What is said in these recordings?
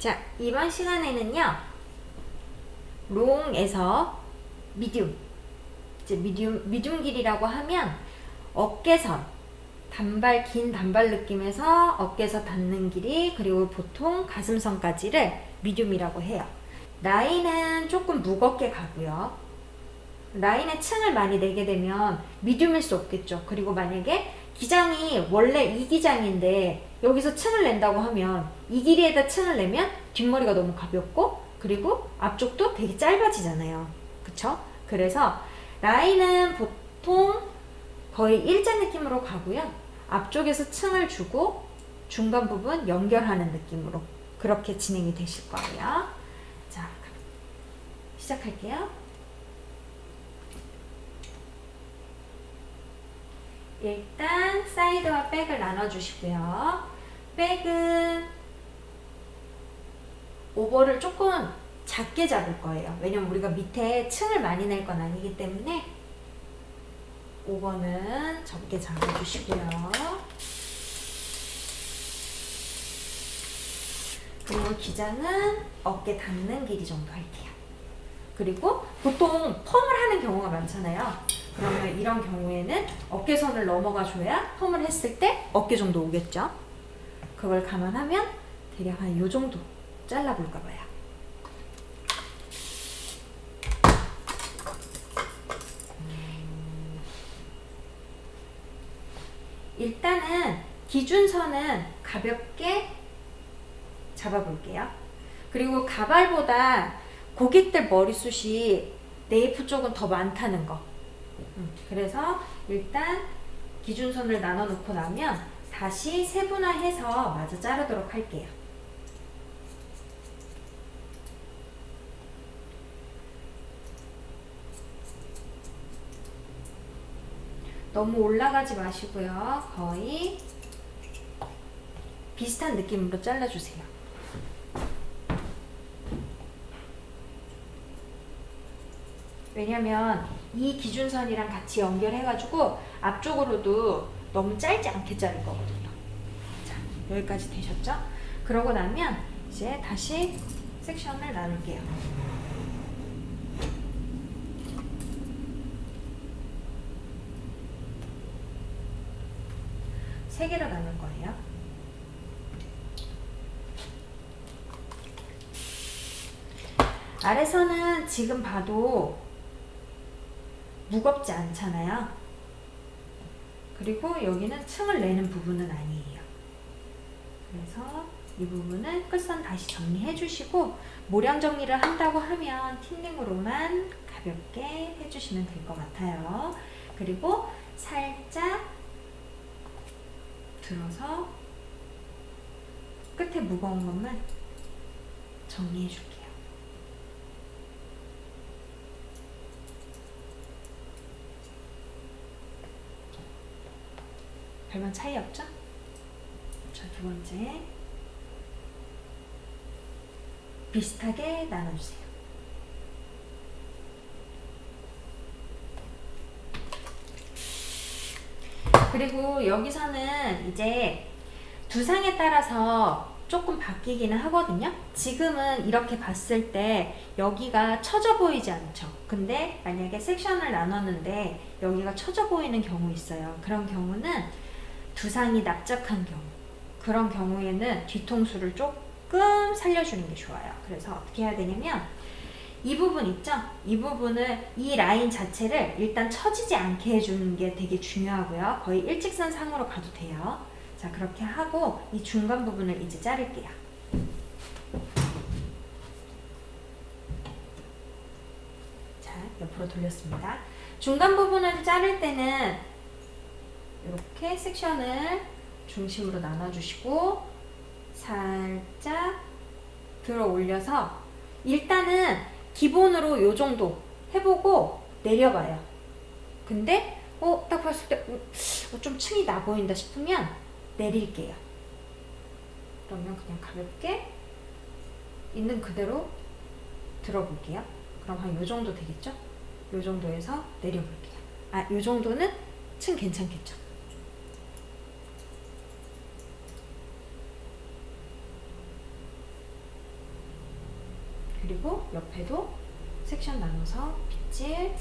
자, 이번 시간에는요, 롱에서 미디움, 이제 미디움 길이라고 하면 어깨선, 긴 단발 느낌에서 어깨에서 닿는 길이, 그리고 보통 가슴선까지를 미디움이라고 해요. 라인은 조금 무겁게 가고요. 라인에 층을 많이 내게 되면 미디움일 수 없겠죠. 그리고 만약에 기장이 원래 이 기장인데 여기서 층을 낸다고 하면 이 길이에다 층을 내면 뒷머리가 너무 가볍고, 그리고 앞쪽도 되게 짧아지잖아요. 그쵸? 그래서 라인은 보통 거의 일자 느낌으로 가고요. 앞쪽에서 층을 주고 중간 부분 연결하는 느낌으로 그렇게 진행이 되실 거예요. 자, 시작할게요. 일단 사이드와 백을 나눠주시고요. 백은 오버를 조금 작게 잡을 거예요. 왜냐면 우리가 밑에 층을 많이 낼 건 아니기 때문에 오버는 적게 잡아주시고요. 그리고 기장은 어깨 닿는 길이 정도 할게요. 그리고 보통 펌을 하는 경우가 많잖아요. 그러면 이런 경우에는 어깨선을 넘어가줘야 펌을 했을 때 어깨 정도 오겠죠. 그걸 감안하면 대략 한 요 정도 잘라볼까 봐요. 일단은 기준선은 가볍게 잡아볼게요. 그리고 가발보다 고객들 머리숱이 네이프 쪽은 더 많다는 거. 그래서 일단 기준선을 나눠 놓고 나면 다시 세분화해서 마저 자르도록 할게요. 너무 올라가지 마시고요. 거의 비슷한 느낌으로 잘라주세요. 왜냐면 이 기준선이랑 같이 연결해가지고 앞쪽으로도 너무 짧지 않게 자를 거거든요. 자, 여기까지 되셨죠? 그러고 나면 이제 다시 섹션을 나눌게요. 세 개로 나눌 거예요. 아래선은 지금 봐도 무겁지 않잖아요. 그리고 여기는 층을 내는 부분은 아니에요. 그래서 이 부분은 끝선 다시 정리해 주시고, 모량 정리를 한다고 하면 틴닝으로만 가볍게 해주시면 될 것 같아요. 그리고 살짝 들어서 끝에 무거운 것만 정리해 줄게요. 별반 차이 없죠? 자, 두 번째 비슷하게 나눠주세요. 그리고 여기서는 이제 두상에 따라서 조금 바뀌기는 하거든요. 지금은 이렇게 봤을 때 여기가 처져 보이지 않죠. 근데 만약에 섹션을 나눴는데 여기가 처져 보이는 경우 있어요. 그런 경우는 두상이 납작한 경우, 그런 경우에는 뒤통수를 조금 살려주는 게 좋아요. 그래서 어떻게 해야 되냐면 이 부분 있죠? 이 부분을, 이 라인 자체를 일단 처지지 않게 해주는 게 되게 중요하고요. 거의 일직선 상으로 가도 돼요. 자, 그렇게 하고 이 중간 부분을 이제 자를게요. 자, 옆으로 돌렸습니다. 중간 부분을 자를 때는 이렇게 섹션을 중심으로 나눠주시고 살짝 들어 올려서 일단은 기본으로 요 정도 해보고 내려봐요. 근데 딱 봤을 때 좀 층이 나 보인다 싶으면 내릴게요. 그러면 그냥 가볍게 있는 그대로 들어볼게요. 그럼 한 요 정도 되겠죠? 요 정도에서 내려볼게요. 요 정도는 층 괜찮겠죠? 그리고 옆에도 섹션 나눠서 빗질,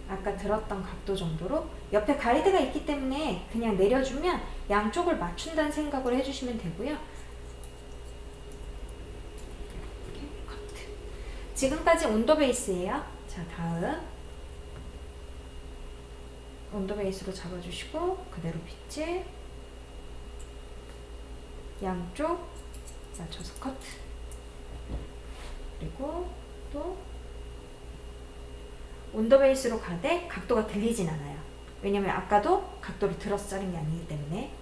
아까 들었던 각도 정도로. 옆에 가이드가 있기 때문에 그냥 내려주면 양쪽을 맞춘다는 생각을 해주시면 되고요. 이렇게 커트. 지금까지 온더 베이스예요. 자, 다음 온더 베이스로 잡아주시고 그대로 빗질, 양쪽 맞춰서 커트. 그리고 또 온더 베이스로 가되 각도가 들리진 않아요. 왜냐면 아까도 각도를 들어서 자른 게 아니기 때문에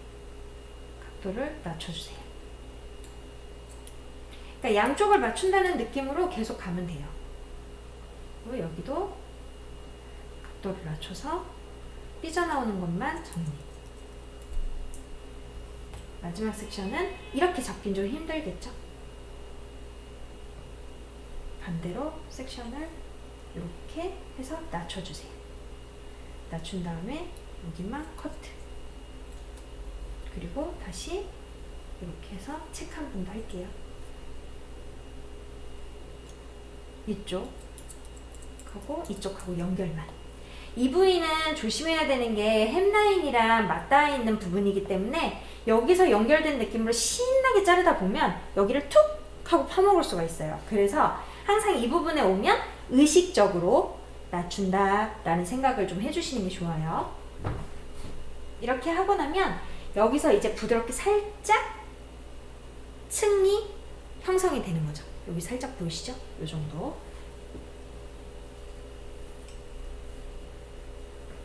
각도를 낮춰주세요. 그러니까 양쪽을 맞춘다는 느낌으로 계속 가면 돼요. 그리고 여기도 각도를 낮춰서 삐져나오는 것만 정리. 마지막 섹션은 이렇게 잡긴 좀 힘들겠죠? 반대로 섹션을 이렇게 해서 낮춰주세요. 낮춘 다음에 여기만 커트. 그리고 다시 이렇게 해서 체크 한 번 더 할게요. 이쪽하고 이쪽하고 연결만. 이 부위는 조심해야 되는 게 햄라인이랑 맞닿아 있는 부분이기 때문에 여기서 연결된 느낌으로 신나게 자르다 보면 여기를 툭 하고 파먹을 수가 있어요. 그래서 항상 이 부분에 오면 의식적으로 낮춘다 라는 생각을 좀 해주시는 게 좋아요. 이렇게 하고 나면 여기서 이제 부드럽게 살짝 층이 형성이 되는 거죠. 여기 살짝 보이시죠? 이 정도.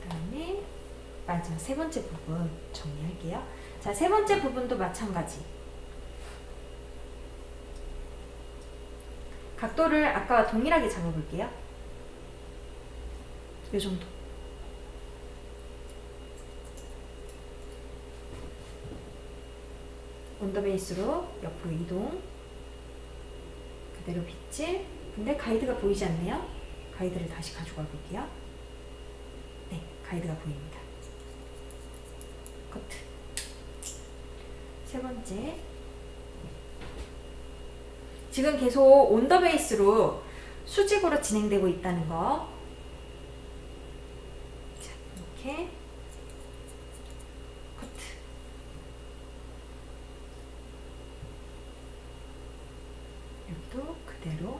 그 다음에 마지막 세 번째 부분 정리할게요. 자, 세 번째 부분도 마찬가지. 각도를 아까와 동일하게 잡아볼게요. 이 정도. 온더 베이스로 옆으로 이동. 그대로 빗질. 근데 가이드가 보이지 않네요. 가이드를 다시 가져가 볼게요. 네, 가이드가 보입니다. 커트. 세 번째. 지금 계속 온더 베이스로 수직으로 진행되고 있다는 거. 자, 이렇게 커트. 여기도 그대로.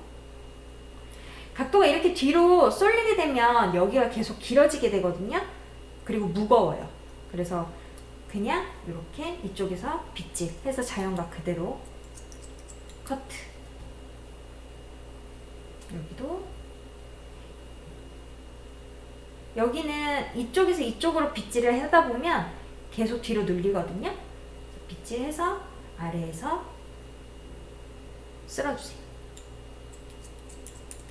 각도가 이렇게 뒤로 쏠리게 되면 여기가 계속 길어지게 되거든요. 그리고 무거워요. 그래서 그냥 이렇게 이쪽에서 빗질 해서 자연각 그대로 커트. 여기도. 여기는 이쪽에서 이쪽으로 빗질을 하다 보면 계속 뒤로 눌리거든요. 빗질해서 아래에서 쓸어주세요.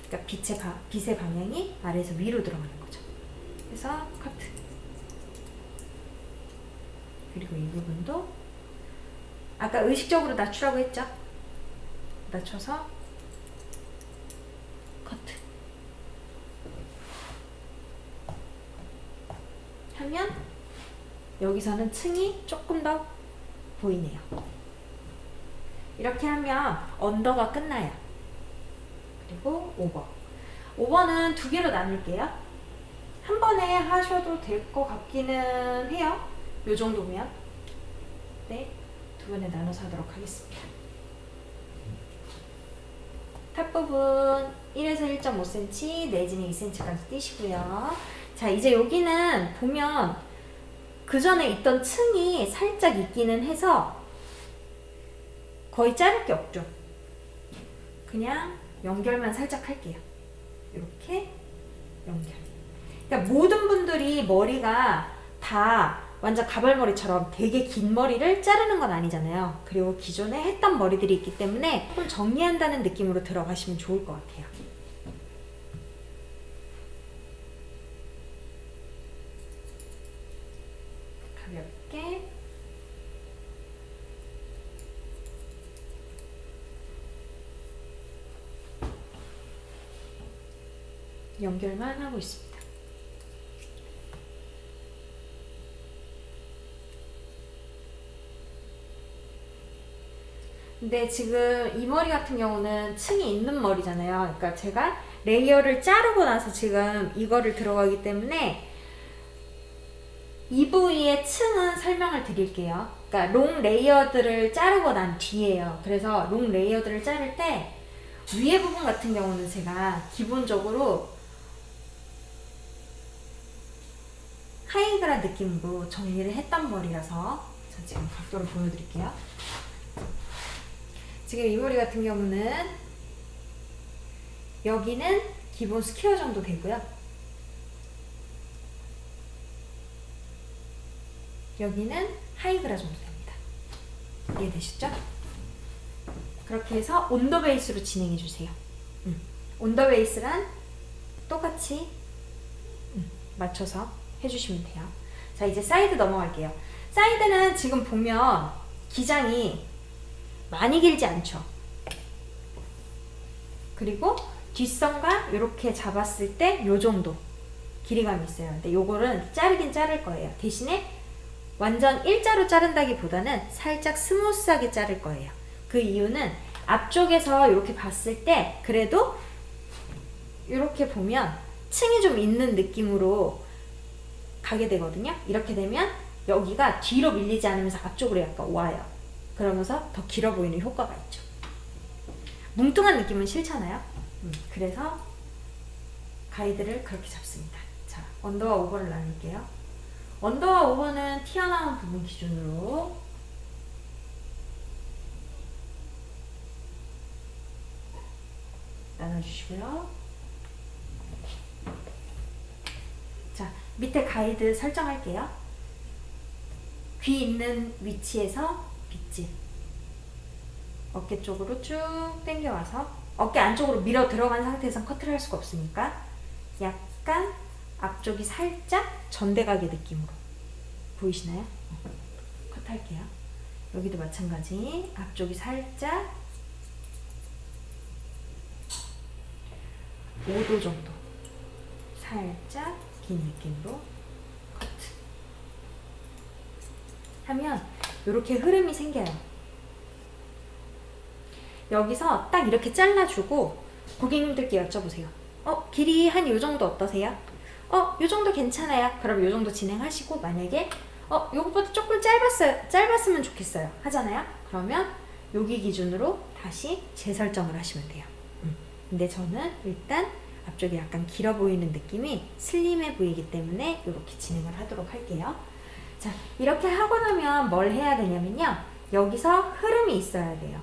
그러니까 빛의 방향이 아래에서 위로 들어가는 거죠. 그래서 커트. 그리고 이 부분도 아까 의식적으로 낮추라고 했죠? 낮춰서 커트. 하면 여기서는 층이 조금 더 보이네요. 이렇게 하면 언더가 끝나요. 그리고 오버. 오버는 두 개로 나눌게요. 한 번에 하셔도 될 것 같기는 해요. 요 정도면. 네, 두 번에 나눠서 하도록 하겠습니다. 탑 부분 1에서 1.5cm 내지는 2cm까지 띄시고요. 자, 이제 여기는 보면 그 전에 있던 층이 살짝 있기는 해서 거의 자를 게 없죠. 그냥 연결만 살짝 할게요. 이렇게 연결. 그러니까 모든 분들이 머리가 다 완전 가발머리처럼 되게 긴 머리를 자르는 건 아니잖아요. 그리고 기존에 했던 머리들이 있기 때문에 조금 정리한다는 느낌으로 들어가시면 좋을 것 같아요. 가볍게. 연결만 하고 있습니다. 근데 지금 이 머리 같은 경우는 층이 있는 머리잖아요. 그러니까 제가 레이어를 자르고 나서 지금 이거를 들어가기 때문에 이 부위의 층은 설명을 드릴게요. 그러니까 롱 레이어들을 자르고 난 뒤에요. 그래서 롱 레이어들을 자를 때 위에 부분 같은 경우는 제가 기본적으로 하이그라 느낌으로 정리를 했던 머리라서 자, 지금 각도를 보여드릴게요. 지금 이 머리 같은 경우는 여기는 기본 스퀘어 정도 되고요. 여기는 하이그라 정도 됩니다. 이해되시죠? 그렇게 해서 온더 베이스로 진행해 주세요. 온더 베이스란 똑같이 맞춰서 해주시면 돼요. 자, 이제 사이드 넘어갈게요. 사이드는 지금 보면 기장이 많이 길지 않죠. 그리고 뒷선과 이렇게 잡았을 때 요 정도 길이감이 있어요. 근데 요거는 자르긴 자를 거예요. 대신에 완전 일자로 자른다기보다는 살짝 스무스하게 자를 거예요. 그 이유는 앞쪽에서 이렇게 봤을 때 그래도 이렇게 보면 층이 좀 있는 느낌으로 가게 되거든요. 이렇게 되면 여기가 뒤로 밀리지 않으면서 앞쪽으로 약간 와요. 그러면서 더 길어 보이는 효과가 있죠. 뭉뚱한 느낌은 싫잖아요. 그래서 가이드를 그렇게 잡습니다. 자, 언더와 오버를 나눌게요. 언더와 오버는 튀어나온 부분 기준으로 나눠주시고요. 자, 밑에 가이드 설정할게요. 귀 있는 위치에서 빗질 어깨 쪽으로 쭉 당겨와서 어깨 안쪽으로 밀어 들어간 상태에서 커트를 할 수가 없으니까 약간 앞쪽이 살짝 전대가게 느낌으로 보이시나요? 컷할게요. 여기도 마찬가지 앞쪽이 살짝 5도 정도 살짝 긴 느낌으로 커트 하면 이렇게 흐름이 생겨요. 여기서 딱 이렇게 잘라주고 고객님들께 여쭤보세요. 길이 한 요 정도 어떠세요? 요 정도 괜찮아요. 그럼 요 정도 진행하시고 만약에 요것보다 조금 짧았으면 좋겠어요 하잖아요. 그러면 여기 기준으로 다시 재설정을 하시면 돼요. 근데 저는 일단 앞쪽이 약간 길어 보이는 느낌이 슬림해 보이기 때문에 이렇게 진행을 하도록 할게요. 자, 이렇게 하고 나면 뭘 해야 되냐면요. 여기서 흐름이 있어야 돼요.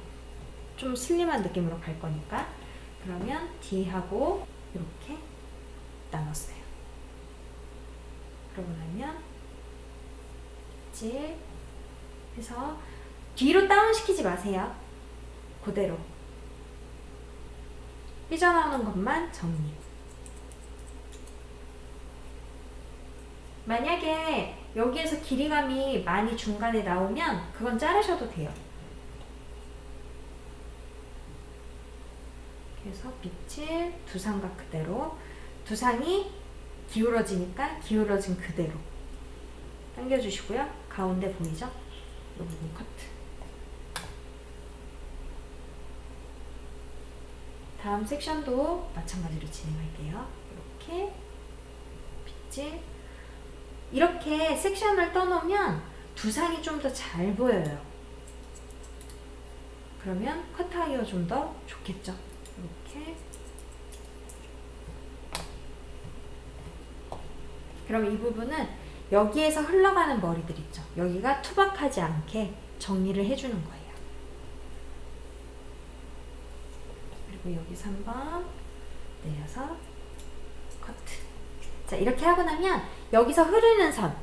좀 슬림한 느낌으로 갈 거니까. 그러면 D하고 이렇게 나눴어요. 그러고 나면 빗질 해서 뒤로 다운 시키지 마세요. 그대로 삐져나오는 것만 정리. 만약에 여기에서 길이감이 많이 중간에 나오면 그건 자르셔도 돼요. 그래서 빗질 두상각 그대로 두상이 기울어지니까 기울어진 그대로 당겨주시고요. 가운데 보이죠? 이 부분 커트. 다음 섹션도 마찬가지로 진행할게요. 이렇게 빗질 이렇게 섹션을 떠놓으면 두상이 좀 더 잘 보여요. 그러면 컷하기가 좀 더 좋겠죠. 이렇게 그럼 이 부분은 여기에서 흘러가는 머리들 있죠. 여기가 투박하지 않게 정리를 해주는 거예요. 그리고 여기서 한번 내려서 커트. 자, 이렇게 하고 나면 여기서 흐르는 선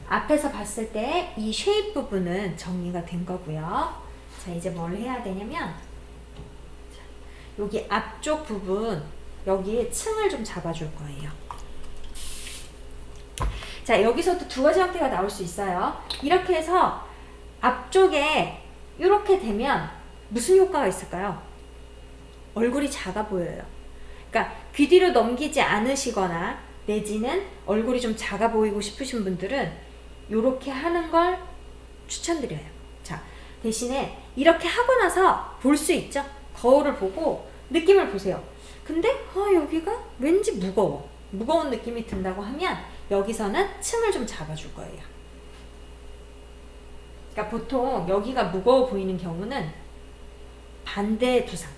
앞에서 봤을 때 이 쉐입 부분은 정리가 된 거고요. 자, 이제 뭘 해야 되냐면 여기 앞쪽 부분 여기에 층을 좀 잡아줄 거예요. 자, 여기서도 두 가지 형태가 나올 수 있어요. 이렇게 해서 앞쪽에 이렇게 되면 무슨 효과가 있을까요? 얼굴이 작아 보여요. 그러니까 귀 뒤로 넘기지 않으시거나 내지는 얼굴이 좀 작아 보이고 싶으신 분들은 이렇게 하는 걸 추천드려요. 자, 대신에 이렇게 하고 나서 볼 수 있죠. 거울을 보고 느낌을 보세요. 근데 여기가 왠지 무거운 느낌이 든다고 하면 여기서는 층을 좀 잡아줄 거예요. 그러니까 보통 여기가 무거워 보이는 경우는 반대 두상,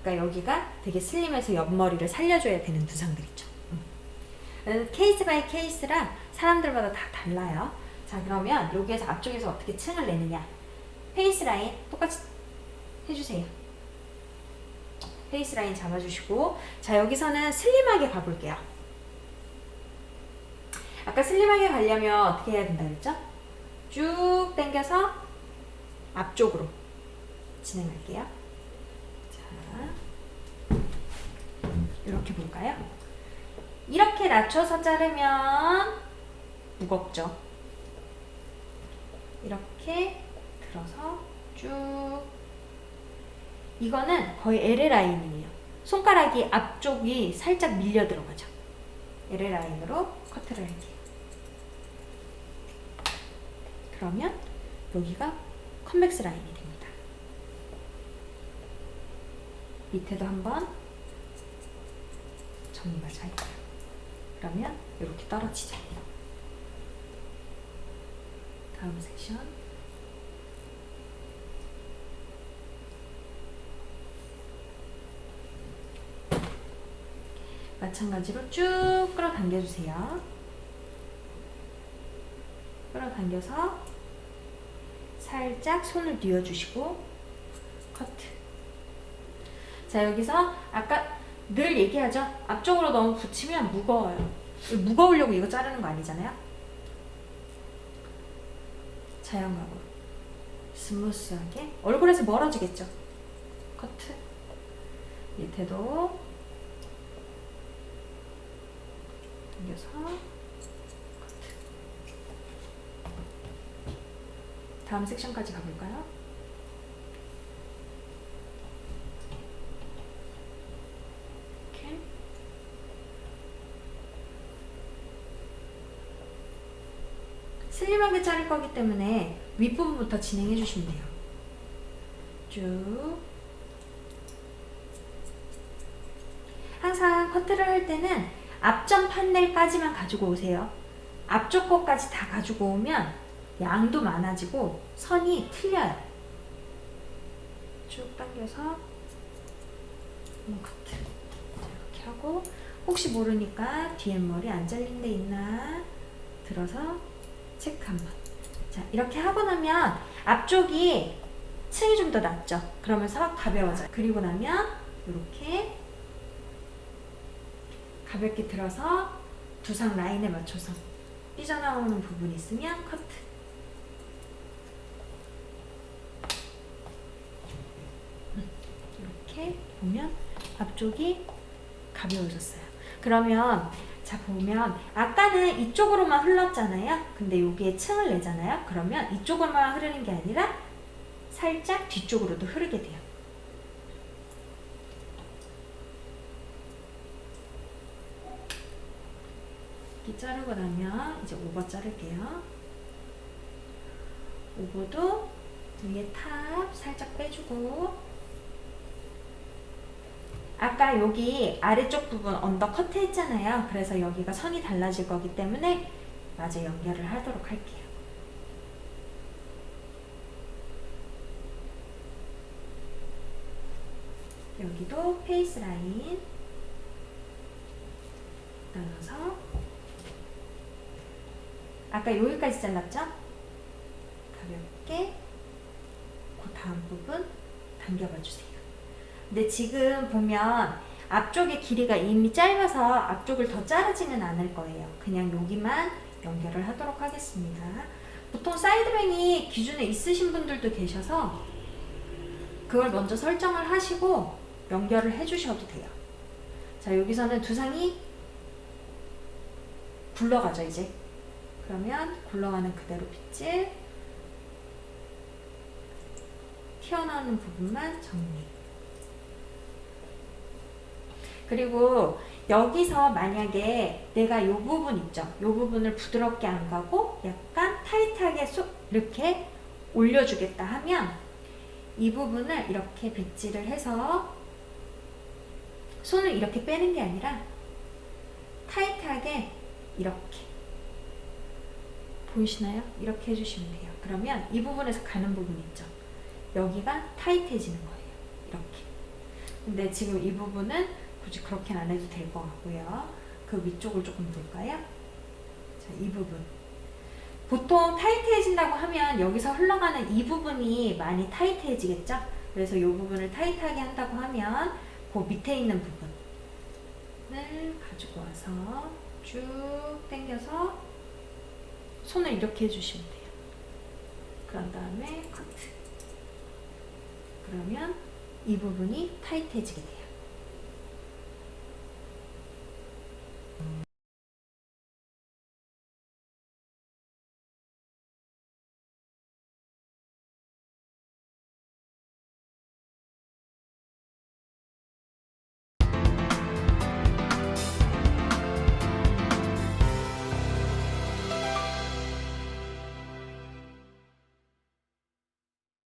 그러니까 여기가 되게 슬림해서 옆머리를 살려줘야 되는 두상들 있죠. 케이스 바이 케이스라 사람들마다 다 달라요. 자, 그러면 여기에서 앞쪽에서 어떻게 층을 내느냐. 페이스 라인 똑같이 해주세요. 페이스 라인 잡아주시고, 자, 여기서는 슬림하게 가볼게요. 아까 슬림하게 가려면 어떻게 해야 된다 그랬죠? 쭉 당겨서 앞쪽으로 진행할게요. 자, 이렇게 볼까요? 이렇게 낮춰서 자르면 무겁죠? 이렇게 들어서 쭉, 이거는 거의 LA 라인이에요. 손가락이 앞쪽이 살짝 밀려 들어가죠. LA 라인으로 커트를 할게요. 그러면 여기가 컨벡스 라인이 됩니다. 밑에도 한번 정리가 잘 돼요. 그러면 이렇게 떨어지죠. 다음 섹션. 마찬가지로 쭉 끌어당겨 주세요. 끌어당겨서 살짝 손을 뉘어주시고 커트. 자, 여기서 아까 늘 얘기하죠? 앞쪽으로 너무 붙이면 무거워요. 무거우려고 이거 자르는 거 아니잖아요? 자연각으로 스무스하게 얼굴에서 멀어지겠죠? 커트. 밑에도 당겨서 커트. 다음 섹션까지 가볼까요? 이렇게 슬림하게 자를 거기 때문에 윗부분부터 진행해 주시면 돼요. 쭉. 항상 커트를 할 때는 앞전 판넬까지만 가지고 오세요. 앞쪽 것까지 다 가지고 오면 양도 많아지고 선이 틀려요. 쭉 당겨서 커트. 자, 이렇게 하고, 혹시 모르니까 뒤에 머리 안 잘린 데 있나 들어서 체크 한번. 자, 이렇게 하고 나면 앞쪽이 층이 좀 더 낮죠? 그러면서 가벼워져요. 그리고 나면 이렇게 가볍게 들어서 두상 라인에 맞춰서 삐져나오는 부분이 있으면 커트. 이렇게 보면 앞쪽이 가벼워졌어요. 그러면 자, 보면 아까는 이쪽으로만 흘렀잖아요. 근데 여기에 층을 내잖아요. 그러면 이쪽으로만 흐르는 게 아니라 살짝 뒤쪽으로도 흐르게 돼요. 이렇게 자르고 나면 이제 오버 자를게요. 오버도 위에 탑 살짝 빼주고, 아까 여기 아래쪽 부분 언더커트 했잖아요. 그래서 여기가 선이 달라질 거기 때문에 마저 연결을 하도록 할게요. 여기도 페이스 라인 나눠서 아까 여기까지 잘랐죠? 가볍게 그 다음 부분 당겨봐 주세요. 근데 지금 보면 앞쪽의 길이가 이미 짧아서 앞쪽을 더 자르지는 않을 거예요. 그냥 여기만 연결을 하도록 하겠습니다. 보통 사이드뱅이 기준에 있으신 분들도 계셔서 그걸 먼저 설정을 하시고 연결을 해주셔도 돼요. 자, 여기서는 두상이 굴러가죠, 이제. 그러면 굴러가는 그대로 빗질, 튀어나오는 부분만 정리. 그리고 여기서 만약에 내가 이 부분 있죠? 이 부분을 부드럽게 안 가고 약간 타이트하게 쏙 이렇게 올려주겠다 하면 이 부분을 이렇게 배치를 해서 손을 이렇게 빼는 게 아니라 타이트하게 이렇게 보이시나요? 이렇게 해주시면 돼요. 그러면 이 부분에서 가는 부분 있죠? 여기가 타이트해지는 거예요. 이렇게. 근데 지금 이 부분은 굳이 그렇게는 안 해도 될 것 같고요. 그 위쪽을 조금 볼까요? 자, 이 부분. 보통 타이트해진다고 하면 여기서 흘러가는 이 부분이 많이 타이트해지겠죠? 그래서 이 부분을 타이트하게 한다고 하면 그 밑에 있는 부분을 가지고 와서 쭉 당겨서 손을 이렇게 해주시면 돼요. 그런 다음에 커트. 그러면 이 부분이 타이트해지게 돼요.